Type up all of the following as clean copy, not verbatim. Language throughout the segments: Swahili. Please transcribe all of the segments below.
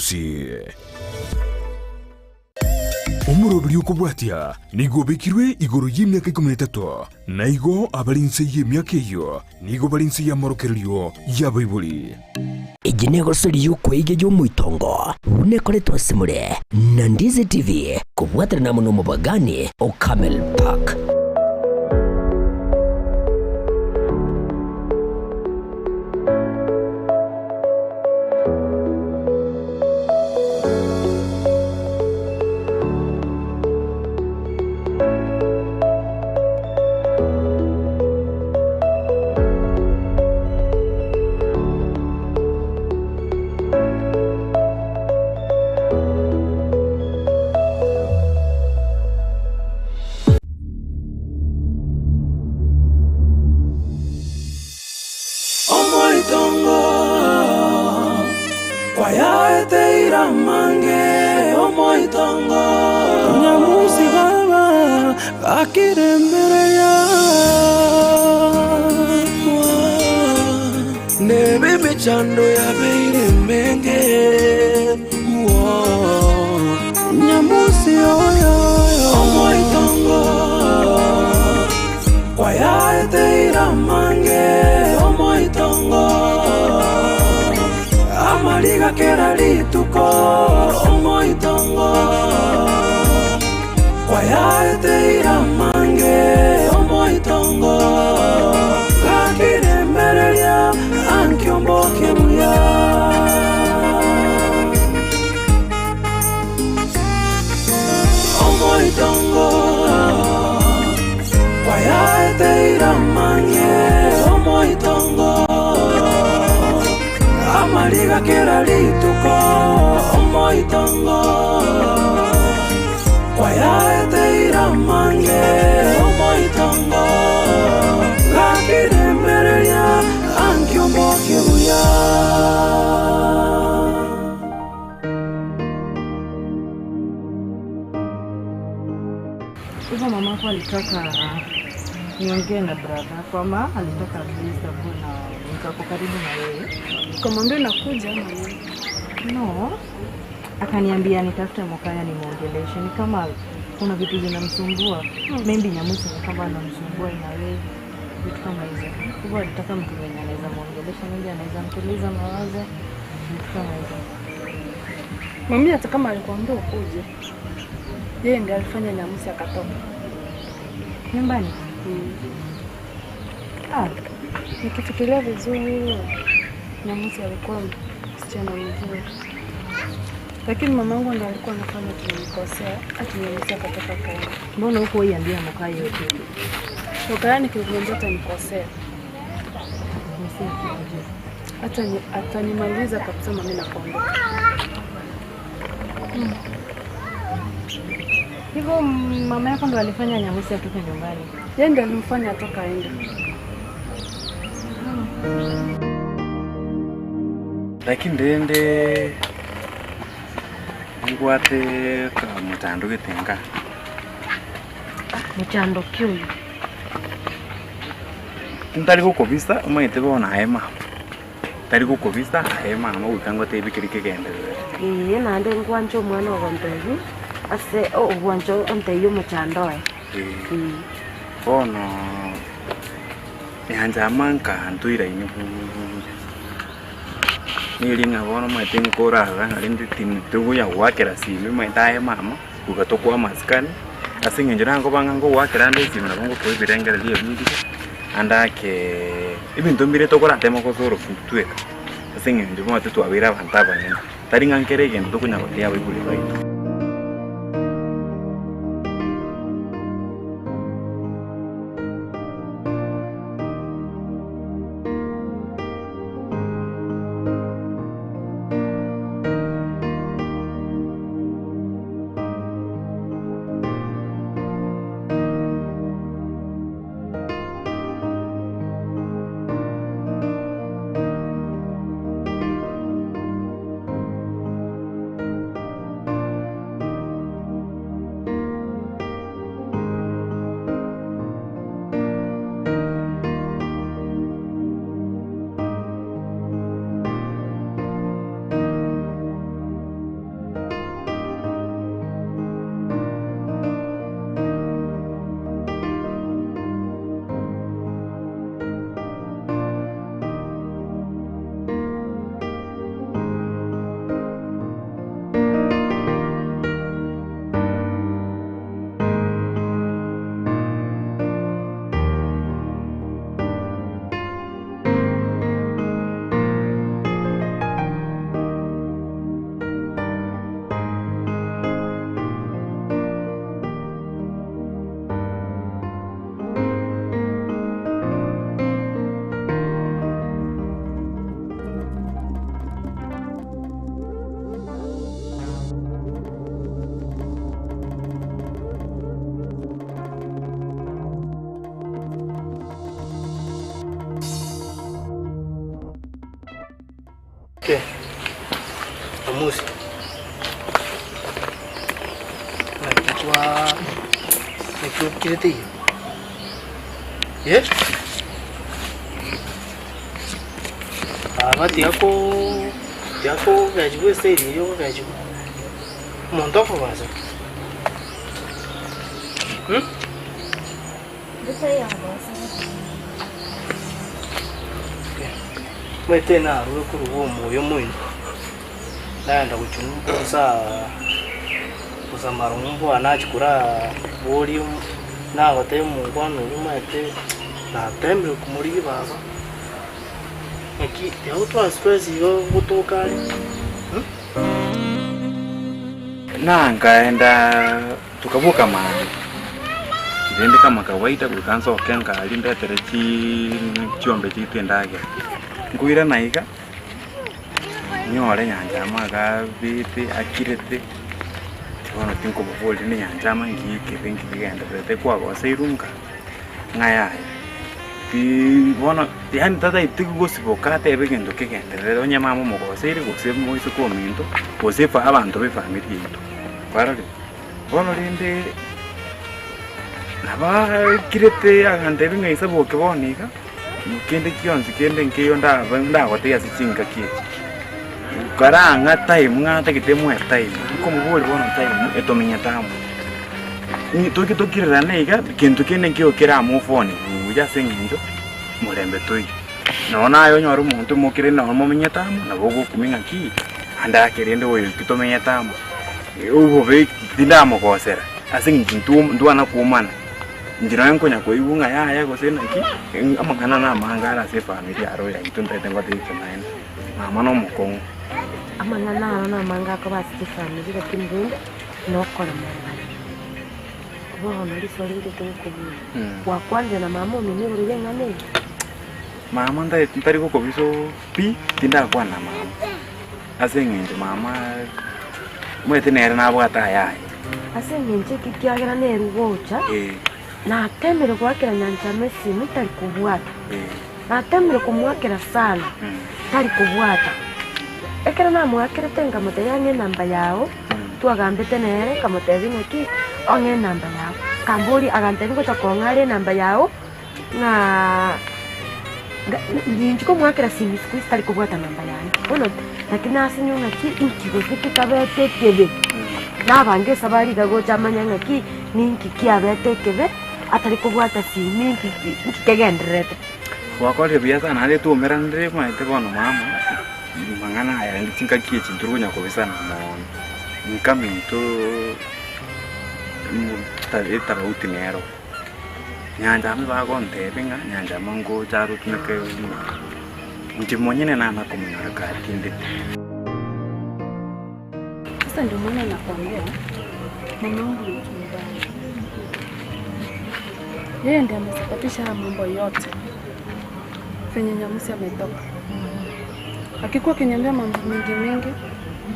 Si umurobiri ukubwatia nigo bekirwe igoro y'imyaka 13 naigo abalinse y'imyaka iyo nigo balinse ya morokerio ya Bible iginego sori yuko ige yo muitongo unekore twasimure na Ndizi TV kubwatira na muno mubagani o Camel Park. Chando ya beire menge nyamusi oyo omoitongo kwa ya teira mange omoitongo amaliga kera lituko omoitongo kwa ya teira mange omoitongo kakire merelia ankiomboke buya omoitongo kwa ya teira mange omoitongo amaliga kera lituko omoitongo kwa ya teira mange omoitongo kakire merelia ankiomboke buya. Hivyo mama kwa alitaka niongee na brother kwamba alitaka visa kuna nikako karibu na yeye. Kamwambia nakuja ama nini? No. Akaniambia nitafute Mokaya nimuongeleshe. Ni kama kuna vitu vinamsumbua. Maybe Nyamusi kama anamsumbua na wewe. Vitu kama hizo. Kwa alitaka mtu mwenye anaweza muongelesha, maybe anaweza mtuliza mawazo. Vitu kama hizo. Mami hata kama alikwambia ukuje, yeye ndiye alifanya Nyamusi akatoka nyumbani. Nikifikiria vizuri Nyamusi alikuwa msichana mzuri, lakini mamangu ndiye alikuwa anafanya tunikosea ati Nyamusi akatoka kaenda. Mbona huko iambia Mokaya yote? Mokaya nikimwambia atanikosea. Atanimaliza kabisa mami na kuondoka. Hivyo mama yako ndo alifanya Nyamusi atoke nyumbani? Yeye ndo alimfanya atoka aende. Lakini ndende ngwate ka mutando getenga. Muchando kyuyu. Ntari gukobisa umaite bona hema. Tari gukobisa hema ama ukangwa tebi kirike gende. Nande ngwancho mwana wa mbebi. Ase ngwancho onteyo muchando Bono yanja manka ntuira inyu. Nilinga bono maite ngora alinde tinugo ya wakera simi maitaye mama ugatokwa maskani asingenjira ngo bangango wakera ndezi simi nabongo ko birengera liyo bindi andake ibintu mbire tokora temo ko zoro futweka asingenjira mo tutu abira bantaba nyina taringa nkere gendo tokunya ko ya Bible right. Nyamusi. Naitwa Kiriti. Yes? Abati yako gajibu seri yo gajibu. Montoko baza. Bisa ya basa. Mwete na ruwe kuru moyo mwini. Naenda kuchunguza marumbu anachikura volume na gote mungwano rumate na tembe kumuri baba. Aki yao transfer yo gutokari. Na ngaenda tukavuka mahali. Kidende kama kawaida kukanza okenga alinda terechi chiombe chitu endage. Nguira naiga nyore nyanjama ga biti akirete tibona tinko boboli ni nyanjama ngiki bingi bigenda bete kwa gosirunga ngaya bona yani tata itigo siboka tebe gendo kigenderera onyama mo gosiri gosebe mo isuko minto gosefa abantu be family yito parali bona linde naba kirete agande binga isabo kebonika mukende kionzi kende nkiyo nda gote yasichinga kie karanga time ngata kitemu time ko mubuli bona time etomenya tamu ni tokirira neiga kintu kene nkiyo kira mu phone uja senginjo mulembe toi nona yo nyoru muntu mukire na mumenya tamu na bogo kuminga ki anda kirende oyo kitomenya tamu ubo be dinamo kosera asingi nduana kumana njira yangu nya koibunga ya gosena ki amangana na mangara se family aro ya itundete ngote ikena mama no mukongo amangana na manga ko basi family ga kimbunda no kola mwana bona liswalinde tukubu wa kwanza na mama mimi uri ngane mama ndari ko biso pi tinda kwa na mama asengenje mama mwete nere na bwata ya asengenje kikiagira ne rugocha na temere kwakira nyanja mesi mutari kubwata na temere kumwakira sana tari kubwata ekera na mwakira tenga mutayanye namba yao tuagambete nere kamutezi neki onge namba yao kamburi aganteni ko takongale namba yao na ninjiko mwakira simu siku tari kubwata namba yao ono lakini asinyo ngaki inkigo kikabete kebe na bange sabari gago chamanya ngaki ninki kiabete kebe atari kubwata simu kikegenderete wakole biasa na ale tu merandre maite bono mama mangana ya ndichinga kie chinturunya ko bisana mon nkaminto ta utinero nyanja me ba gonte pinga nyanja mango charu tuneke mtimonyene na makomunyo ka tinde sasa ndio maana nakwambia mama wangu ni mbaya. Yeye ndiye amesababisha mambo yote. Penye Nyamusi ametoka. Akikuwa kiniambia mambo mengi,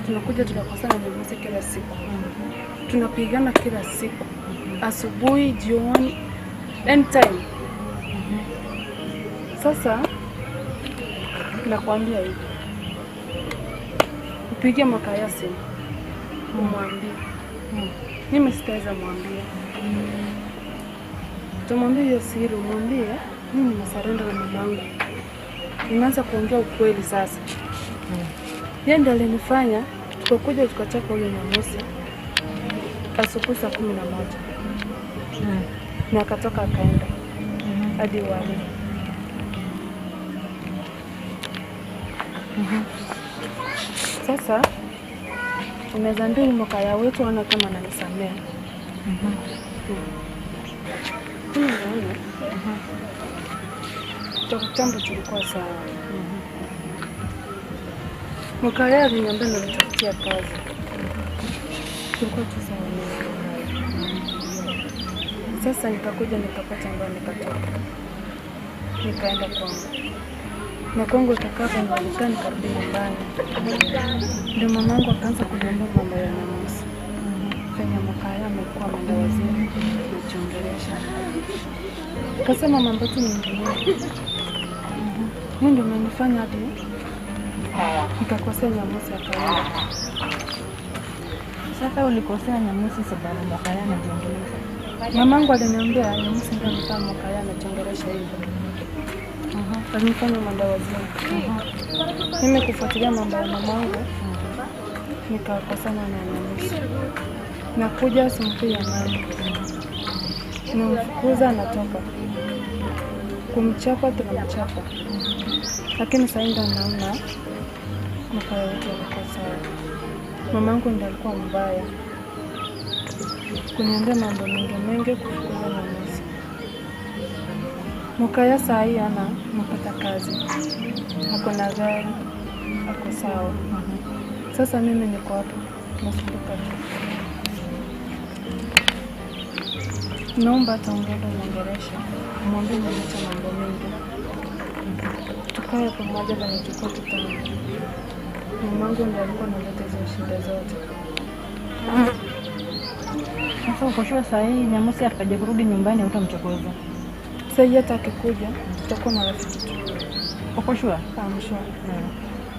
tunakuja tunakosana na Nyamusi kila siku. Tunapigana kila siku. Asubuhi, jioni, anytime. Sasa nakwambia hivi. Upige Makaya simu. Mwambie. Mimi sitaweza mwambia. Tumwambie hiyo siri, mwambie mimi nimesarenda na mamangu. Nimeanza kuongea ukweli sasa. Yeye ndiye alinifanya tukakuja tukachapa huyo Nyamusi asubuhi saa 11. Na akatoka akaenda hadi wale. Sasa unaweza ndio Makaya wetu ana kama ananisamea. Tukitambo tulikuwa sawa. Makaya aliniambia nitafutia kazi. Tulikuwa tu sawa. Sasa nikakuja nikapata ambayo nikatoka. Nikaenda kwangu. Na kwangu ikakata nilikuwa nikarudi nyumbani. Ndio mamangu akaanza kuniambia mambo ya Nyamusi. Kenya Makaya amekuwa mwendawaziri nachongelesha. Kasema mambo tu ni mimi ndio amenifanya hadi nikakosea Nyamusi akaenda. Sasa ulikosea Nyamusi sababu Mokaya anajiongelesha. Mamangu aliniambia Nyamusi ndio mtaa Mokaya anajiongelesha hivyo. Alinifanya madawa zile. Mimi kufuatilia mambo ya mamangu nikakosana na Nyamusi. Nakuja simpi ya mama. Namfukuza anatoka. Kumchapa tunamchapa. Lakini sasa ndio naona Mokaya wetu alikuwa sawa. Mamangu ndiye alikuwa mbaya. Kuniambia mambo mengi kufukuza Nyamusi. Mokaya saa hii anapata kazi. Ako na gari. Ako sawa. Sasa mimi niko hapa. Nasumbuka tu. Naomba ataongeza mwongelesha. Mwambie niache mambo mengi. Tukae pamoja na nichukue tutamu. Mamangu ndiye alikuwa analeta hizo shida zote. Sasa uko sure saa hii Nyamusi akaja kurudi nyumbani utamchokoza? Sasa hata akikuja tutakuwa na rafiki tu. Uko sure? I'm sure.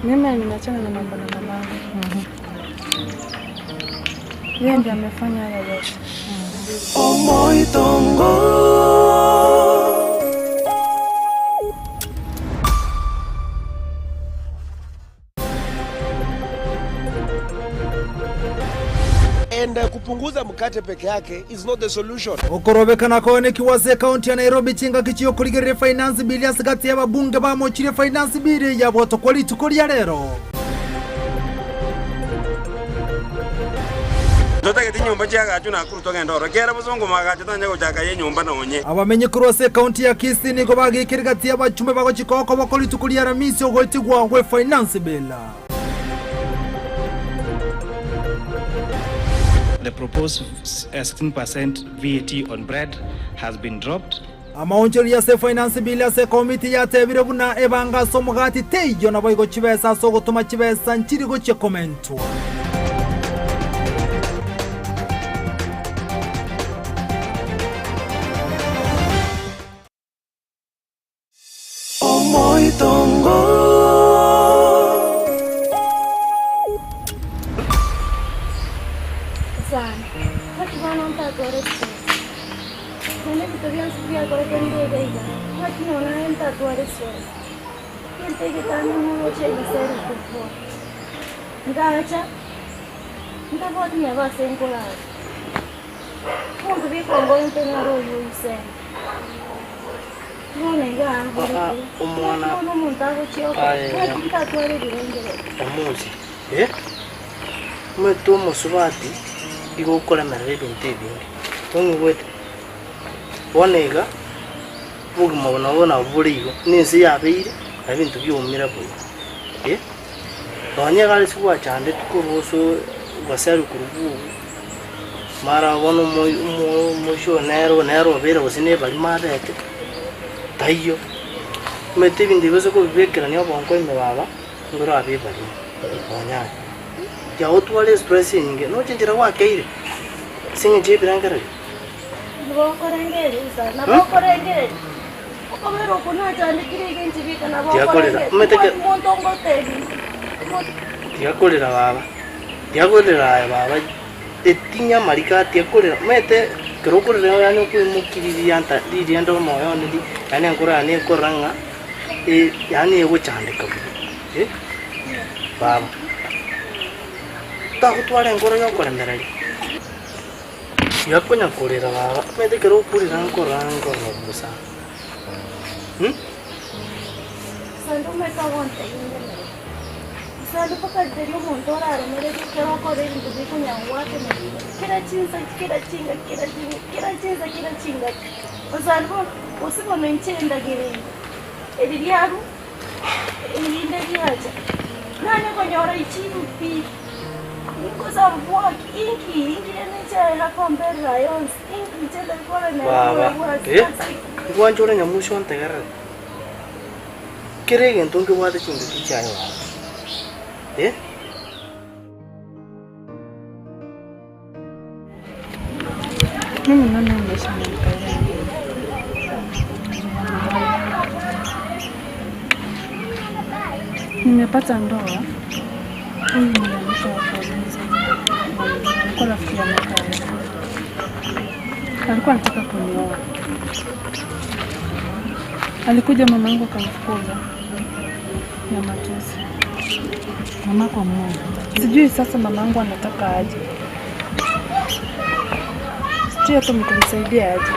Mimi nimeachana na mambo na mamangu. Yeye ndiye amefanya haya yote. Omoitongo and kupunguza mkate peke yake is not the solution. Okorobekana kone kiwase county ya Nairobi chinga kichiyo kuligirire finance bill ya sigati ya babunge bamochire finance bill ya boto kwali tukoria rero. Ndotageti nyumba chaka achuna kuru toge ndoro kera buzongo magacho tanya gochaka ye nyumba nonye abamenye kurose county ya Kisii niko bagikirigati ya bachume bago chikoko bakoli tukoria ramisi ogotigwa we finance bill. The proposed 16% VAT on bread has been dropped. Amaonjeri ya se finance bill ya se committee ya tebire buna ebanga somugati tejo na boygo chibesa so gutuma chibesa nchiri go che comment. Omoitongo Ngacha ndabona yabasengola kumbe bikongo intengaro yuse none nganga umwana umuntu aguchiyo kwatware birengere omuzi mwetu musubati igukora marere bintebi tongwete bonega buguma bonabona burigo ninsi yabeire abintu byumira bwo Wanya kali sikuwa chande tukuruhusu basaru kurubu mara wano mwisho nero vera usine bali mara yake tayo mete bindi bezo ko bibekera niyo bonko imebaba ngoro abi bali wanya ya otwale stress nyinge no chinjira wakeire singe je birangara boko rengere isa na boko rengere komero kuna chande kirege nchibika na boko rengere meteke montongo tebi Tiakorera baba etinya marika tiakorera mete krokorera yani kwimukiriri anta ndo moyo ndi yani ankora ni koranga yani ego chandika baba ta kutwara ngora yokora merali yakonya korera baba mete krokorera ankora busa sandu meka wonte Sali paka deri montora mere kero kore ndi kunya wate kira chinza Osalvo usipo menchenda gere eliaru elinde diaja nani konyora ichipi nikoza mvua inki necha la komber rayons inki chela kore na baba ngwanjora nyamusho ntegara kirege ntonge wate chinga kichayo Mimi naona nimeshamaliza. nimepata ndoa, huyu mwanamke wa kwanza alikuwa rafiki ya Makaya. Alikuwa anataka kunioa. Alikuja mama yangu akamfukuza na matusi. Mama kwa mmoja. Sijui sasa mama yangu anataka aje. Sijui hata mkumsaidia aje.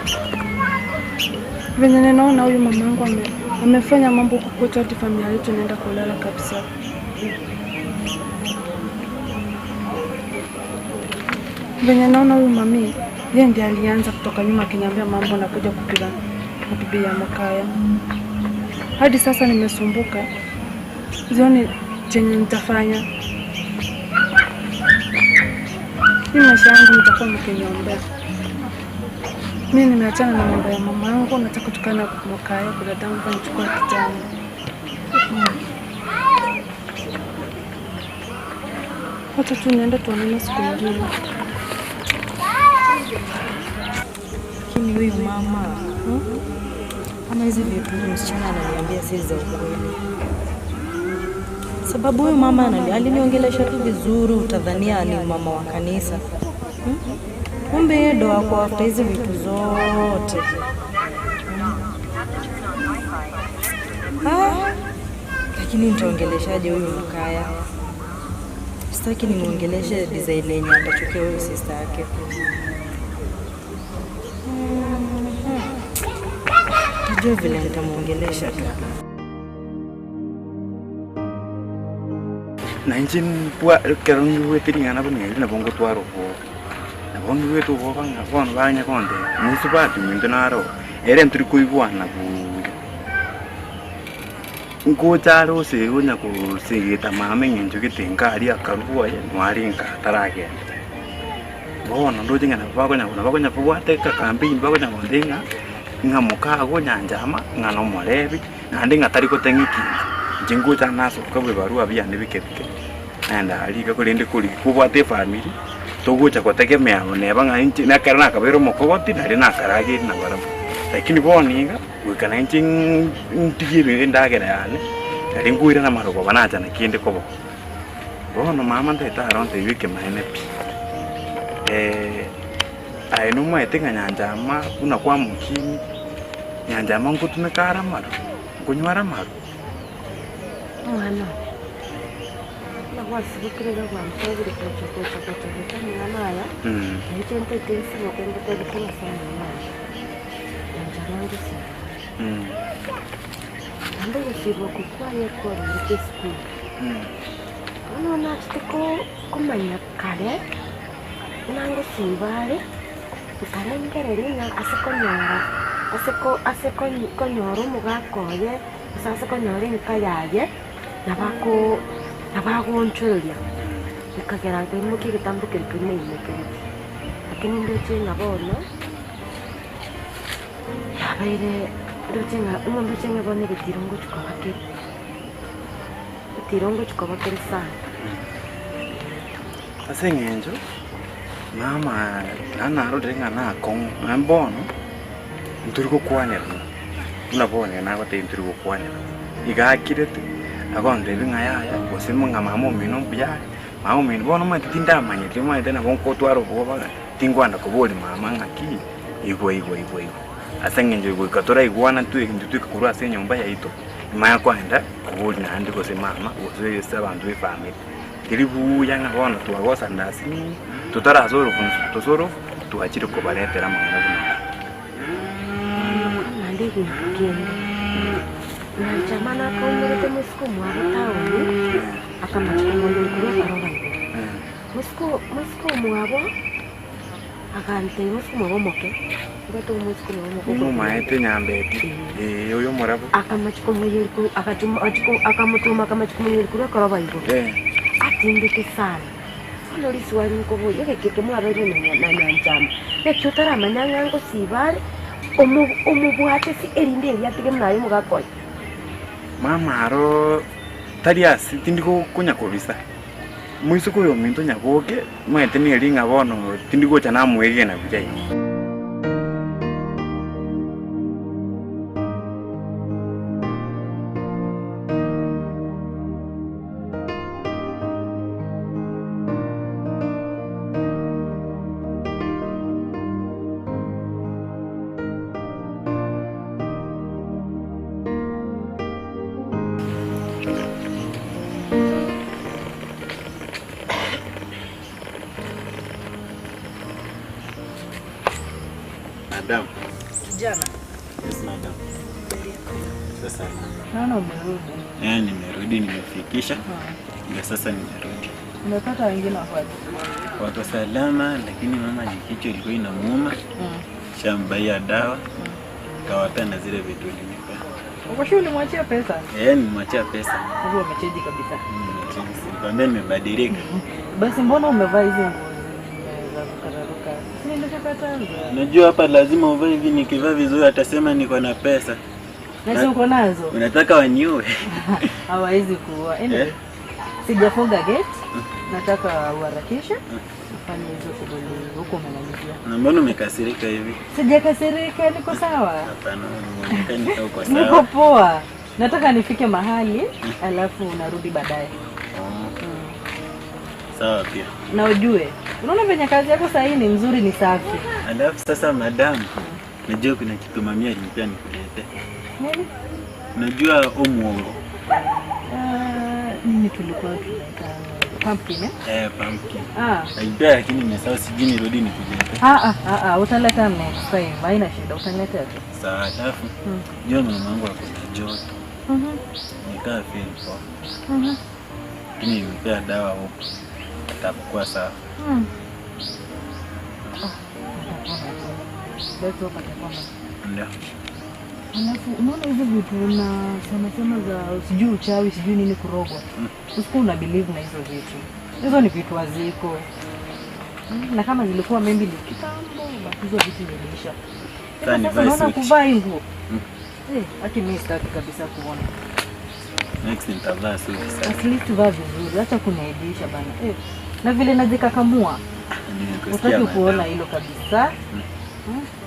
Venye ninaona huyu mama yangu amefanya mambo kukuta hadi familia yetu inaenda kulala kabisa. Venye naona huyu mami, yeye ndiye alianza kutoka nyuma akiniambia mambo na kuja kupiga bibi ya Makaya. Hadi sasa nimesumbuka. Zioni chenye nitafanya. Hii maisha yangu nitakuwa mkiniombea. Mimi nimeachana na mambo ya mama yangu, nataka tukana na Makaya kwa dadangu kwa nichukue kijana. Wacha tu niende tuonane siku nyingine. Lakini huyu mama, ama hizi vitu msichana ananiambia si za ukweli. Sababu huyu mama aliniongelesha tu vizuri, utadhania ni mama wa kanisa. Kumbe yeye ndo ako after hizi vitu zote. Lakini nitaongeleshaje huyu Makaya? Sitaki nimuongeleshe design yenye atachukia huyu sister yake. Najua vile nitamuongelesha tu. Na injin puak kerong gue tiringan apa nih? Na bongko tuaro po. Na bongko gue tuh po bang, apa banyak konten. Musuh pati minta naro. Eren teri kui buan na bu. Ko caro se ko nya ko se kita mame ngin juga tingka dia karu ya nuari ka tarage. Bo na do jinga na ba ko nya buat ka camping ba ko nya ndenga ngamuka ko nya njama ngano molebi na ndinga tari ko tengiki. Jingo chana so ka baru abia ne bikeke. Anda ali ka ko lende ko buat family. Togo cha ko tegemea ne banga inchi na karana ka bero mokogoti na rena karage na bara. Lakini boniga wikana inching tigire ndagera yane ari nguira na marogo banacha na kinde kobo bono mama ndeta aronte wike maene pi ai no mwete nyanja ma kuna kwa mukini nyanja ma ngutumekara maro kunywara maro mwana na wasibikire kwa mtevire kwa chakota mwana ya hicho ntetesi wakende kwa kuna sana ando gusibwo kukwanya kwa muri school ono nachitiko kumanya kare nango simbare ukarengereri na asiko konyoro mugakoye sasa konyoro nkayaye nabagonchoria ikagera ngemo kigitambuke kinene lakini ndio chenga bono yabaire umuntu chenga bone bitirongo chukabakiri sana asengenjo mama nana rodenga na kong ambono nturiko kwanera unabone na ko nturiko kwanera igakirete agonde binga yaya bosimo ngama mo mino bya mama mino bono ma tinda manye tema tena bonko twaro boba tingwana ko boli mama ngaki igwo asengenjo igwo katora igwana tu ndu kuru asenyo mbaya ito maya kwanda kubuli na ndiko se mama uzoye sabantu family kiribu yanga bona tuwagosa ndasi tutara zoro tusoro tuachire ko baretera mwana buna ndege kende na chamana kaumurete musiko mwana tauni akamachikomoyo kuru karoba musiko mwabo akante musiko mwabo moke bato musiko mwabo maete nyambeti yoyo morabo akamachikomoyo akamutuma akamachikomoyo kuru karoba ibo atindike sana nori swali nkobo yeke mwabere na njama nekutara manyanga ngo sibare omubwate si erinde yatige mnayo mugakoye mama aro tariasi tindiko kunya kobisa muisuko yo minto nyagoke mwete ni ringa bono tindiko chana mwege na bijai Madam. Kijana. Yes, madam. Sasa. Naona umerudi. Nimerudi, nimefikisha. Ndio sasa nimerudi. Umepata wengine wako salama, lakini mama ni kichwa ilikuwa inamuuma. Shambaia dawa. Kawapa na zile vitu nilipa. Uko shule ulimwachia pesa? Nilimwachia pesa. Wewe umecheji kabisa. Nikwambia nimebadilika. Basi mbona umevaa hizo nguo za kukararuka? Si ndio chakataza? Unajua hapa lazima uvae hivi, nikivaa vizuri atasema niko na pesa. Na uko nazo? Unataka waniue? Hawezi kuua. Anyway, sijafunga gate. Nataka uharakishe. Ufanye hizo shughuli huko umenalizia. Na mbona umekasirika hivi? Sijakasirika, niko sawa. Hapana, unaonekana uko sawa. Niko poa. Nataka nifike mahali alafu narudi baadaye. Sawa pia. Na ujue, unaona venye kazi yako sasa hii ni nzuri, ni safi. Alafu sasa madam, najua kuna kitu mamia alinipea nikulete. Nini? Najua muongo. Nini tulikuwa tunaita pumpkin pumpkin. Najua lakini nimesahau, sijui nirudi nikulete. Utaleta next time. Haina shida, utaleta tu. Sawa, alafu jua mama wangu ako na joto. Nikaa feel poa. Lakini nimepea dawa huko. Atakuwa sawa. Basi upate kwamba. Ndio. Alafu unaona hizo vitu na sema za sijui uchawi, sijui nini kurogwa. Usiku una believe na hizo vitu. Hizo ni vitu haziko. Na kama zilikuwa maybe kitambo, hizo vitu zimeisha. Sasa unaona kuvaa nguo. Haki mimi sitaki kabisa kuona. Next nitavaa suti sasa. At least vaa vizuri, acha kuniaibisha bana. Na vile najikakamua. Utaki kuona hilo kabisa.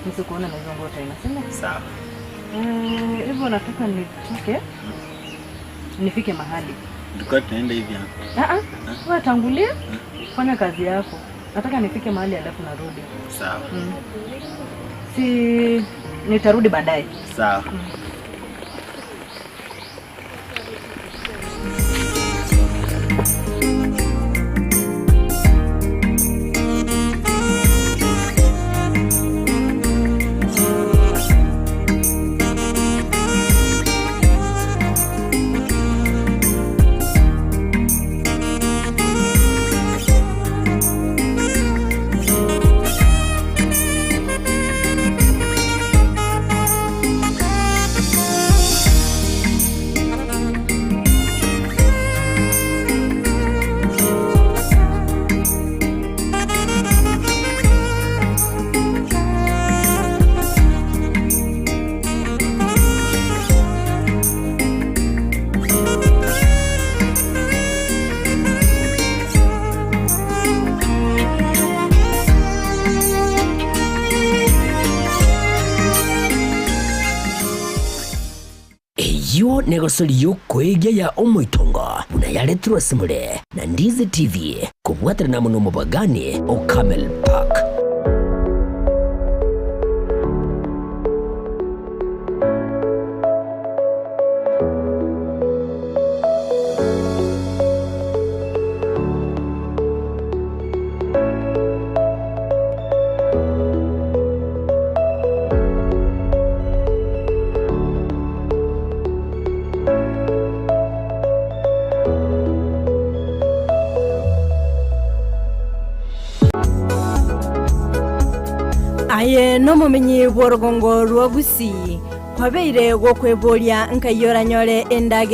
Nisikuona na hizo nguo tena, sema? Sawa. Hivyo nataka nitoke. Nifike mahali. Tulikuwa tunaenda hivi hapa. Wewe tangulia. Fanya kazi yako. Nataka nifike mahali alafu narudi. Sawa. Si nitarudi baadaye. Sawa. Yo negosori yo kwege ya omoitongo buna yaletro simule na Ndizi TV kubwatira na muno mubagani o Camel Park. Aye no mumenyi bworogongo rwa Gusii kwabeire gwo kwebolya nkayoranyole endagera